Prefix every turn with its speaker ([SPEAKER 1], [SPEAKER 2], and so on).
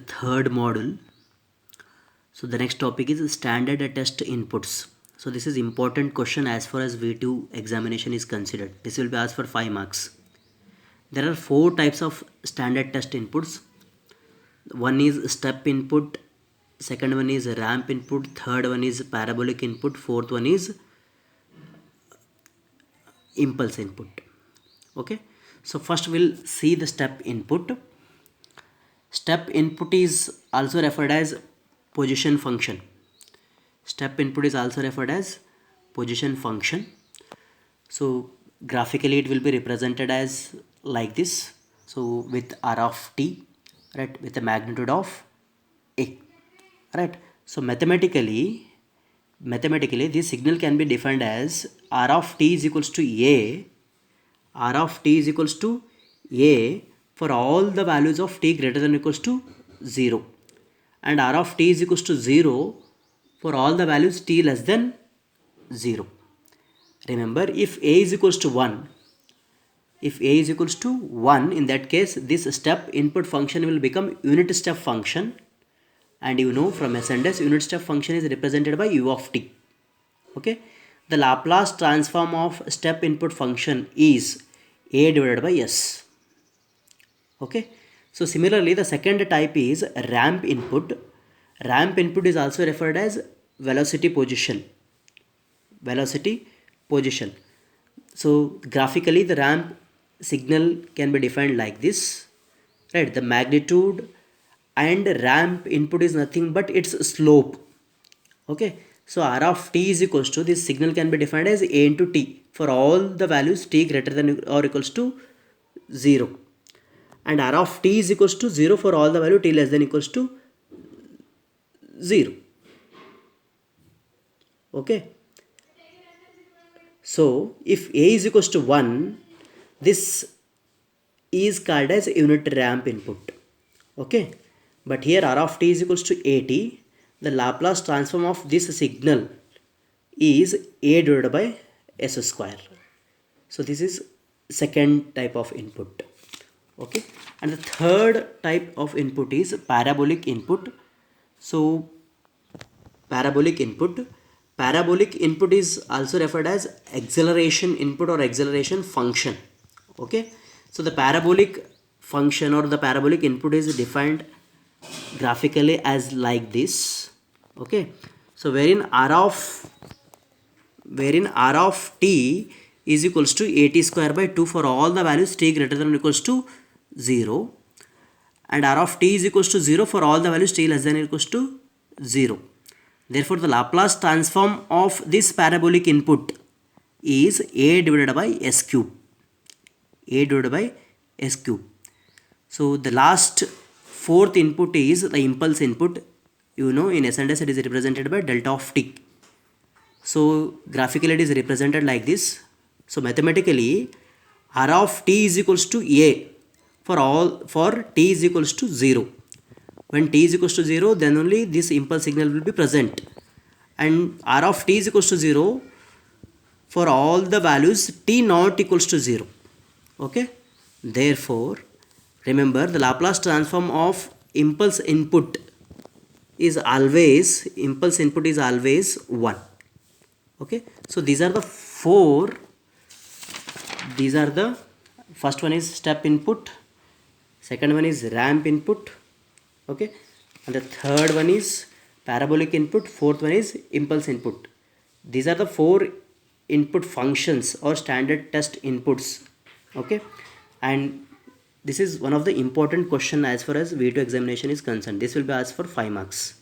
[SPEAKER 1] third module. So the next topic is standard test inputs. So this is important question as far as V2 examination is considered. This will be asked for 5 marks. There are 4 types of standard test inputs. One is step input, second one is ramp input, third one is parabolic input, fourth one is impulse input. Okay, so first we'll see the step input. Step input is also referred as position function. Step input is also referred as position function. So graphically it will be represented as like this. So with r of t, right, with a magnitude of a, right. So mathematically this signal can be defined as r of t is equals to a, r of t is equals to a for all the values of t greater than or equals to 0, and r of t is equals to 0 for all the values t less than 0. Remember, if a is equals to 1, in that case this step input function will become unit step function, and you know from S&S unit step function is represented by u of t. Okay, the Laplace transform of step input function is a divided by s. Okay, so similarly the second type is ramp input. Ramp input is also referred as velocity position. So graphically the ramp signal can be defined like this, right? The magnitude and ramp input is nothing but its slope. Okay, so r of t is equals to, this signal can be defined as a into t for all the values t greater than or equals to 0, and r of t is equals to 0 for all the value t less than equals to 0. Okay, so if a is equals to 1, this is called as unit ramp input. Okay, but here r of t is equals to at, the Laplace transform of this signal is a divided by s square. So this is second type of input. Okay, and the third type of input is parabolic input. So parabolic input is also referred as acceleration input or acceleration function. Okay, so the parabolic function or the parabolic input is defined graphically as like this. Okay, so wherein r of t is equals to at square by 2 for all the values t greater than or equals to 0, and r of t is equals to 0 for all the values t less than or equals to 0. Therefore the Laplace transform of this parabolic input is a divided by s cube. So the last fourth input is the impulse input. You know, in S&S it is represented by delta of t. So graphically it is represented like this. So mathematically r of t is equals to a for t is equals to 0. When t is equals to 0, then only this impulse signal will be present, and r of t is equals to 0 for all the values t not equals to 0. Okay, therefore remember the Laplace transform of impulse input is always 1. Okay, so these are the first one is step input, second one is ramp input, okay, and the third one is parabolic input, fourth one is impulse input. These are the 4 input functions or standard test inputs. Okay, and this is one of the important question as far as V2 examination is concerned. This will be asked for 5 marks.